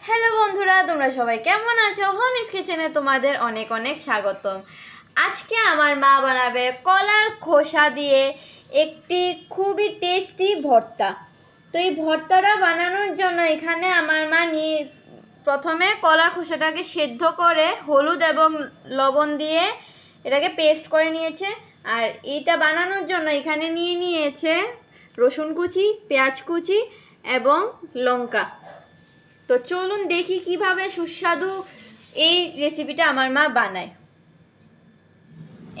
Hello বন্ধুরা, তোমরা সবাই কেমন আছো? হোমিস কিচেনে তোমাদের অনেক অনেক স্বাগতম। আজকে আমার মা বানাবে কলার খোসা দিয়ে একটি খুবই টেস্টি ভর্তা। তো এই ভর্তাটা বানানোর জন্য এখানে আমার মা প্রথমে কলার খোসাটাকে সেদ্ধ করে হলুদ এবং লবণ দিয়ে এটাকে পেস্ট করে নিয়েছে। আর এটা বানানোর জন্য এখানে নিয়েছে রসুন কুচি, পেঁয়াজ কুচি এবং লঙ্কা। তো চলুন দেখি কিভাবে সুস্বাদু এই রেসিপিটা আমার মা বানায়।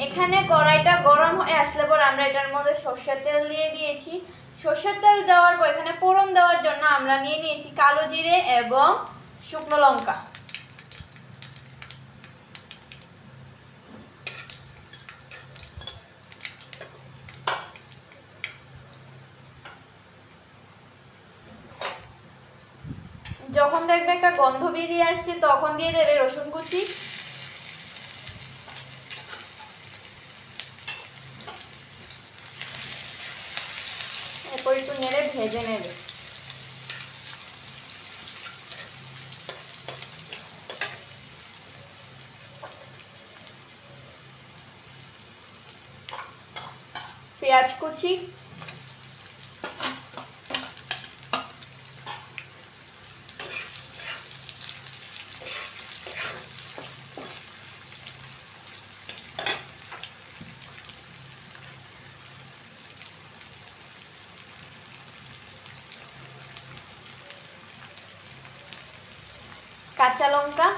এখানে কড়াইটা গরম হয়ে আসলে পর আমরা এটার মধ্যে সরষের তেল দিয়ে দিয়েছি। সরষের তেল দেওয়ার পর এখানে ফোড়ন দেওয়ার জন্য আমরা নিয়েছি কালো জিরে এবং শুকনো লঙ্কা। যখন দেখবে একটা গন্ধ বেরিয়ে আসছে তখন দিয়ে দেবে রসুন কুচি। এরপর একটু নেড়ে ভেজে নেবে। পেঁয়াজ কুচি, কাঁচা লঙ্কা,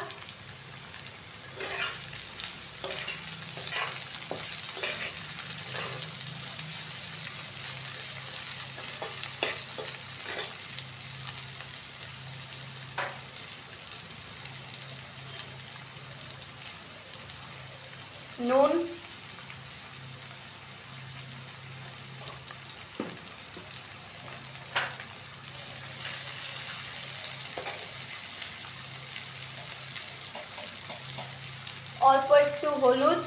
নুন, অল্প একটু হলুদ,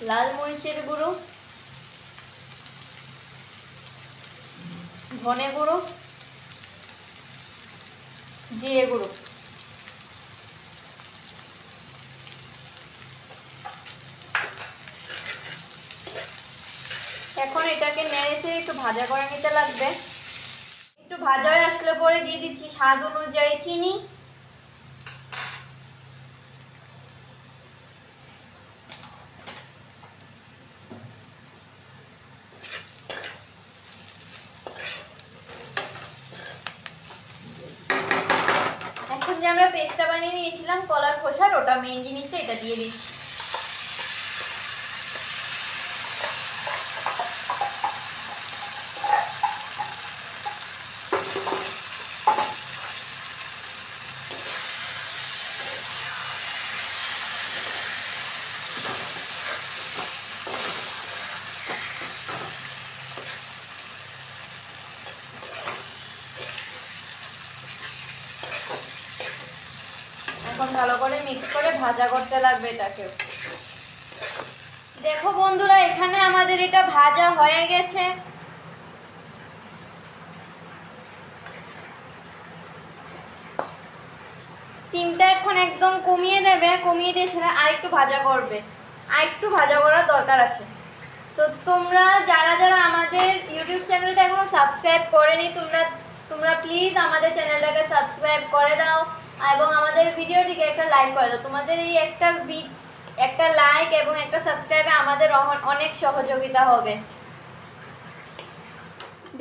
লাল মরিচের গুঁড়ো, ধনে গুঁড়ো, জিরে গুঁড়ো। এখন এটাকে নেড়েছে একটু ভাজা করে নিতে লাগবে। একটু ভাজা হয়ে আসলে পরে দিয়ে দিচ্ছি স্বাদ অনুযায়ী চিনি, এখন যে আমরা পেস্টটা বানিয়ে নিয়েছিলাম কলার খোসার, ওটা মেইন জিনিসটা, এটা দিয়ে দিচ্ছি। এখন ভালো করে মিক্স করে ভাজা করতে লাগবে এটাকে। দেখো বন্ধুরা, এখানে আমাদের এটা ভাজা হয়ে গেছে। স্টিমটা এখন একদম কমিয়ে দেবে, কমিয়ে দিয়ে সেটা আরেকটু ভাজা করবে, আরেকটু ভাজা করার দরকার আছে। তো তোমরা যারা যারা আমাদের ইউটিউব চ্যানেলটা এখনো সাবস্ক্রাইব করেনি, তোমরা প্লিজ আমাদের চ্যানেলটাকে সাবস্ক্রাইব করে দাও এবং আমাদের ভিডিওটিকে একটা লাইক করে দাও। তোমাদের এই একটা লাইক এবং একটা সাবস্ক্রাইবে আমাদের অনেক সহযোগিতা হবে।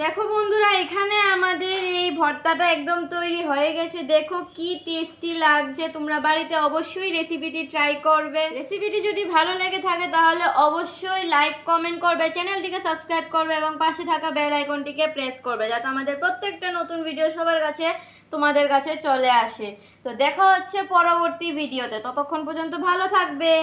দেখো বন্ধুরা, এখানে আমাদের এই ভর্তাটা একদম তৈরি হয়ে গেছে। দেখো কি টেস্টি লাগছে। তোমরা বাড়িতে অবশ্যই রেসিপিটি ট্রাই করবে। রেসিপিটি যদি ভালো লেগে থাকে তাহলে অবশ্যই লাইক কমেন্ট করবে, চ্যানেলটিকে সাবস্ক্রাইব করবে এবং পাশে থাকা বেল আইকনটিকে প্রেস করবে, যাতে আমাদের প্রত্যেকটা নতুন ভিডিও সবার কাছে তোমাদের কাছে চলে আসে। তো দেখা হচ্ছে পরবর্তী ভিডিওতে, ততক্ষণ পর্যন্ত ভালো থাকবে।